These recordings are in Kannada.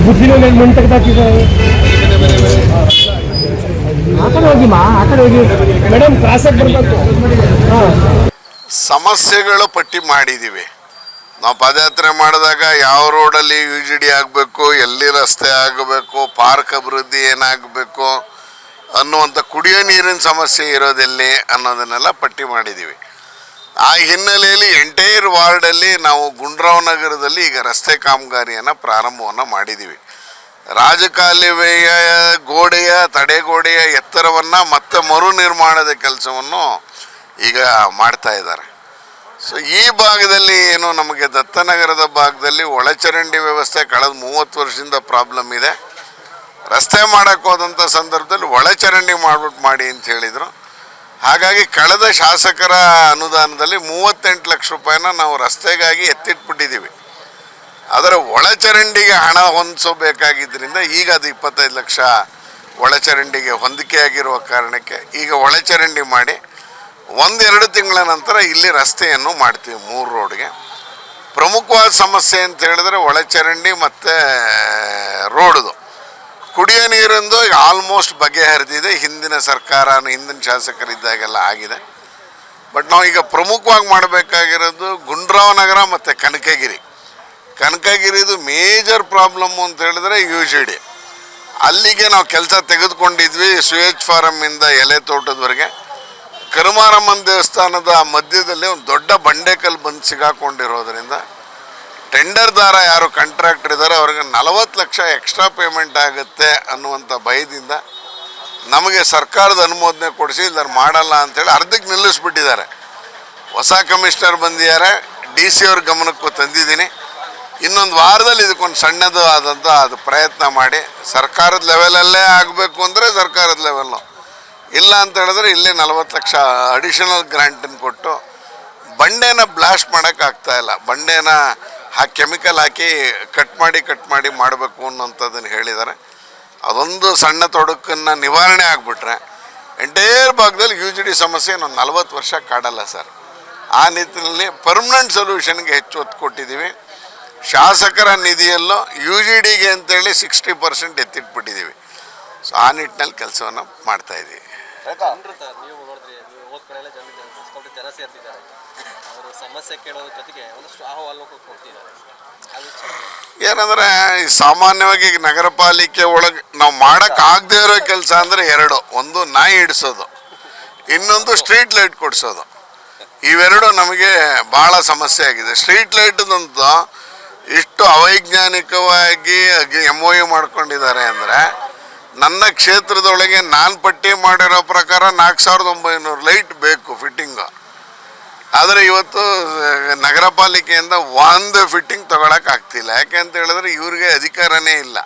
बुद्धिलो मंटकता ಹೋಗಿ ಮೇಡಮ್ ಕ್ಲಾಸಾಗಿ ಬರಬೇಕು. ಸಮಸ್ಯೆಗಳು ಪಟ್ಟಿ ಮಾಡಿದ್ದೀವಿ. ನಾವು ಪಾದಯಾತ್ರೆ ಮಾಡಿದಾಗ ಯಾವ ರೋಡಲ್ಲಿ UGD ಆಗಬೇಕು, ಎಲ್ಲಿ ರಸ್ತೆ ಆಗಬೇಕು, ಪಾರ್ಕ್ ಅಭಿವೃದ್ಧಿ ಏನಾಗಬೇಕು ಅನ್ನುವಂಥ ಕುಡಿಯೋ ನೀರಿನ ಸಮಸ್ಯೆ ಇರೋದೆಲ್ಲಿ ಅನ್ನೋದನ್ನೆಲ್ಲ ಪಟ್ಟಿ ಮಾಡಿದ್ದೀವಿ. ಆ ಹಿನ್ನೆಲೆಯಲ್ಲಿ ಎಂಟೈರ್ ವಾರ್ಡಲ್ಲಿ ನಾವು ಗುಂಡ್ರಾವ್ ನಗರದಲ್ಲಿ ಈಗ ರಸ್ತೆ ಕಾಮಗಾರಿಯನ್ನು ಪ್ರಾರಂಭವನ್ನು ಮಾಡಿದ್ದೀವಿ. ರಾಜಕಾಲುವೆಯ ಗೋಡೆಯ ತಡೆಗೋಡೆಯ ಎತ್ತರವನ್ನು ಮತ್ತೆ ಮರು ನಿರ್ಮಾಣದ ಕೆಲಸವನ್ನು ಈಗ ಮಾಡ್ತಾ ಇದ್ದಾರೆ. ಸೊ ಈ ಭಾಗದಲ್ಲಿ ಏನು ನಮಗೆ ದತ್ತನಗರದ ಭಾಗದಲ್ಲಿ ಒಳಚರಂಡಿ ವ್ಯವಸ್ಥೆ ಕಳೆದ 30 ವರ್ಷದಿಂದ ಪ್ರಾಬ್ಲಮ್ ಇದೆ. ರಸ್ತೆ ಮಾಡೋಕ್ಕೆ ಹೋದಂಥ ಸಂದರ್ಭದಲ್ಲಿ ಒಳಚರಂಡಿ ಮಾಡಿ ಅಂತ ಹೇಳಿದರು. ಹಾಗಾಗಿ ಕಳೆದ ಶಾಸಕರ ಅನುದಾನದಲ್ಲಿ 38 ಲಕ್ಷ ರೂಪಾಯಿನ ನಾವು ರಸ್ತೆಗಾಗಿ ಎತ್ತಿಟ್ಬಿಟ್ಟಿದ್ದೀವಿ. ಅದರ ಒಳಚರಂಡಿಗೆ ಹಣ ಹೊಂದಿಸಬೇಕಾಗಿದ್ದರಿಂದ ಈಗ ಅದು 25 ಲಕ್ಷ ಒಳಚರಂಡಿಗೆ ಹೊಂದಿಕೆಯಾಗಿರುವ ಕಾರಣಕ್ಕೆ ಈಗ ಒಳಚರಂಡಿ ಮಾಡಿ 1-2 ತಿಂಗಳ ನಂತರ ಇಲ್ಲಿ ರಸ್ತೆಯನ್ನು ಮಾಡ್ತೀವಿ 3 ರೋಡ್ಗೆ. ಪ್ರಮುಖವಾದ ಸಮಸ್ಯೆ ಅಂತ ಹೇಳಿದ್ರೆ ಒಳಚರಂಡಿ ಮತ್ತು ರೋಡ್ದು. ಕುಡಿಯೋ ನೀರಿಂದು ಈಗ ಆಲ್ಮೋಸ್ಟ್ ಬಗೆಹರಿದಿದೆ. ಹಿಂದಿನ ಸರ್ಕಾರ ಹಿಂದಿನ ಶಾಸಕರಿದ್ದಾಗೆಲ್ಲ ಆಗಿದೆ. ಬಟ್ ನಾವು ಈಗ ಪ್ರಮುಖವಾಗಿ ಮಾಡಬೇಕಾಗಿರೋದು ಗುಂಡ್ರಾವ್ ನಗರ ಮತ್ತು ಕನಕಗಿರಿದು ಮೇಜರ್ ಪ್ರಾಬ್ಲಮ್ಮು ಅಂತ ಹೇಳಿದ್ರೆ UGD. ಅಲ್ಲಿಗೆ ನಾವು ಕೆಲಸ ತೆಗೆದುಕೊಂಡಿದ್ವಿ. ಸುಯೇಜ್ ಫಾರಮ್ಮಿಂದ ಎಲೆ ತೋಟದವರೆಗೆ ಕರುಮಾರಮ್ಮನ ದೇವಸ್ಥಾನದ ಮಧ್ಯದಲ್ಲಿ ಒಂದು ದೊಡ್ಡ ಬಂಡೆಕಲ್ಲು ಬಂದು ಸಿಗಾಕೊಂಡಿರೋದ್ರಿಂದ ಟೆಂಡರ್ದಾರ ಯಾರು ಕಾಂಟ್ರಾಕ್ಟರ್ ಇದ್ದಾರೆ ಅವ್ರಿಗೆ 40 ಲಕ್ಷ ಎಕ್ಸ್ಟ್ರಾ ಪೇಮೆಂಟ್ ಆಗುತ್ತೆ ಅನ್ನುವಂಥ ಭಯದಿಂದ ನಮಗೆ ಸರ್ಕಾರದ ಅನುಮೋದನೆ ಕೊಡಿಸಿ ಇಲ್ಲರು ಮಾಡಲ್ಲ ಅಂಥೇಳಿ ಅರ್ಧಕ್ಕೆ ನಿಲ್ಲಿಸ್ಬಿಟ್ಟಿದ್ದಾರೆ. ಹೊಸ ಕಮಿಷನರ್ ಬಂದಿದ್ದಾರೆ. DC ಅವ್ರ ಗಮನಕ್ಕೂ ತಂದಿದ್ದೀನಿ. ಇನ್ನೊಂದು ವಾರದಲ್ಲಿ ಇದಕ್ಕೊಂದು ಸಣ್ಣದು ಆದಂಥ ಅದು ಪ್ರಯತ್ನ ಮಾಡಿ ಸರ್ಕಾರದ ಲೆವೆಲಲ್ಲೇ ಆಗಬೇಕು ಅಂದರೆ ಸರ್ಕಾರದ ಲೆವೆಲ್ಲು, ಇಲ್ಲ ಅಂತ ಹೇಳಿದ್ರೆ ಇಲ್ಲೇ 40 ಲಕ್ಷ ಅಡಿಷನಲ್ ಗ್ರ್ಯಾಂಟನ್ನು ಕೊಟ್ಟು ಬಂಡೆನ ಬ್ಲಾಸ್ಟ್ ಮಾಡೋಕ್ಕಾಗ್ತಾಯಿಲ್ಲ. ಬಂಡೆನ ಕೆಮಿಕಲ್ ಹಾಕಿ ಕಟ್ ಮಾಡಿ ಮಾಡಬೇಕು ಅನ್ನೋಂಥದ್ದನ್ನು ಹೇಳಿದ್ದಾರೆ. ಅದೊಂದು ಸಣ್ಣ ತೊಡಕನ್ನು ನಿವಾರಣೆ ಆಗಿಬಿಟ್ರೆ ಎಂಟೈರ್ ಭಾಗದಲ್ಲಿ UGD ಸಮಸ್ಯೆ ಇನ್ನೊಂದು 40 ವರ್ಷ ಕಾಡಲ್ಲ ಸರ್. ಆ ನಿಟ್ಟಿನಲ್ಲಿ ಪರ್ಮನೆಂಟ್ ಸೊಲ್ಯೂಷನ್ಗೆ ಹೆಚ್ಚು ಒತ್ತು ಕೊಟ್ಟಿದ್ದೀವಿ. ಶಾಸಕರ ನಿಧಿಯಲ್ಲೂ UGDಗೆ ಅಂತೇಳಿ 60% ಎತ್ತಿಟ್ಬಿಟ್ಟಿದ್ದೀವಿ. ಸೊ ಆ ನಿಟ್ಟಿನಲ್ಲಿ ಕೆಲಸವನ್ನು ಮಾಡ್ತಾಯಿದ್ದೀವಿ. ಏನಂದರೆ ಸಾಮಾನ್ಯವಾಗಿ ನಗರ ಪಾಲಿಕೆ ಒಳಗೆ ನಾವು ಮಾಡೋಕ್ಕಾಗದೇ ಇರೋ ಕೆಲಸ ಅಂದರೆ 2. ಒಂದು ನಾಯಿ ಹಿಡಿಸೋದು, ಇನ್ನೊಂದು ಸ್ಟ್ರೀಟ್ ಲೈಟ್ ಕೊಡಿಸೋದು. ಇವೆರಡು ನಮಗೆ ಭಾಳ ಸಮಸ್ಯೆ ಆಗಿದೆ. ಸ್ಟ್ರೀಟ್ ಲೈಟ್ದಂತೂ ಇಷ್ಟು ಅವೈಜ್ಞಾನಿಕವಾಗಿ MOU ಮಾಡ್ಕೊಂಡಿದ್ದಾರೆ ಅಂದರೆ ನನ್ನ ಕ್ಷೇತ್ರದೊಳಗೆ ನಾನು ಪಟ್ಟಿ ಮಾಡಿರೋ ಪ್ರಕಾರ 4900 ಲೈಟ್ ಬೇಕು ಫಿಟ್ಟಿಂಗು. ಆದರೆ ಇವತ್ತು ನಗರ ಪಾಲಿಕೆಯಿಂದ ಒಂದು ಫಿಟ್ಟಿಂಗ್ ತೊಗೊಳಕ್ಕಾಗ್ತಿಲ್ಲ. ಯಾಕೆ ಅಂತ ಹೇಳಿದ್ರೆ ಇವ್ರಿಗೆ ಅಧಿಕಾರನೇ ಇಲ್ಲ.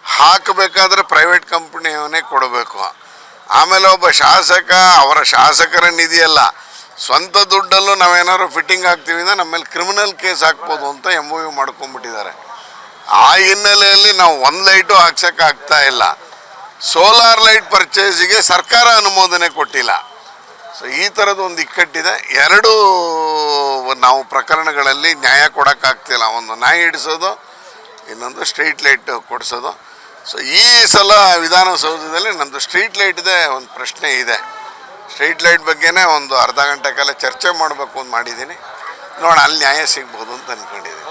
ಹಾಕಬೇಕಾದ್ರೆ ಪ್ರೈವೇಟ್ ಕಂಪ್ನಿಯವನ್ನೇ ಕೊಡಬೇಕು. ಆಮೇಲೆ ಒಬ್ಬ ಶಾಸಕ ಅವರ ಶಾಸಕರ ನಿಧಿಯಲ್ಲ, ಸ್ವಂತ ದುಡ್ಡಲ್ಲೂ ನಾವೇನಾದ್ರು ಫಿಟ್ಟಿಂಗ್ ಹಾಕ್ತೀವಿ ಅಂದರೆ ನಮ್ಮ ಮೇಲೆ ಕ್ರಿಮಿನಲ್ ಕೇಸ್ ಹಾಕ್ಬೋದು ಅಂತ MOU ಮಾಡ್ಕೊಂಡ್ಬಿಟ್ಟಿದ್ದಾರೆ. ಆ ಹಿನ್ನೆಲೆಯಲ್ಲಿ ನಾವು ಒಂದು ಲೈಟು ಹಾಕ್ಸೋಕ್ಕಾಗ್ತಾ ಇಲ್ಲ. ಸೋಲಾರ್ ಲೈಟ್ ಪರ್ಚೇಸಿಗೆ ಸರ್ಕಾರ ಅನುಮೋದನೆ ಕೊಟ್ಟಿಲ್ಲ. ಸೊ ಈ ಥರದ್ದು ಒಂದು ಇಕ್ಕಟ್ಟಿದೆ. 2 ನಾವು ಪ್ರಕರಣಗಳಲ್ಲಿ ನ್ಯಾಯ ಕೊಡೋಕ್ಕಾಗ್ತಿಲ್ಲ. ಒಂದು ನಾಯಿ ಹಿಡಿಸೋದು, ಇನ್ನೊಂದು ಸ್ಟ್ರೀಟ್ ಲೈಟ್ ಕೊಡಿಸೋದು. ಸೊ ಈ ಸಲ ವಿಧಾನಸೌಧದಲ್ಲಿ ನಮ್ಮದು ಸ್ಟ್ರೀಟ್ ಲೈಟ್ದೇ ಒಂದು ಪ್ರಶ್ನೆ ಇದೆ. ಸ್ಟ್ರೀಟ್ ಲೈಟ್ ಬಗ್ಗೆನೇ ಒಂದು ಅರ್ಧ ಗಂಟೆ ಕಾಲ ಚರ್ಚೆ ಮಾಡಬೇಕು ಅಂತ ಮಾಡಿದ್ದೀನಿ. ನೋಡೋಣ, ಅಲ್ಲಿ ನ್ಯಾಯ ಸಿಗ್ಬೋದು ಅಂತ ಅಂದ್ಕೊಂಡಿದ್ದೀನಿ.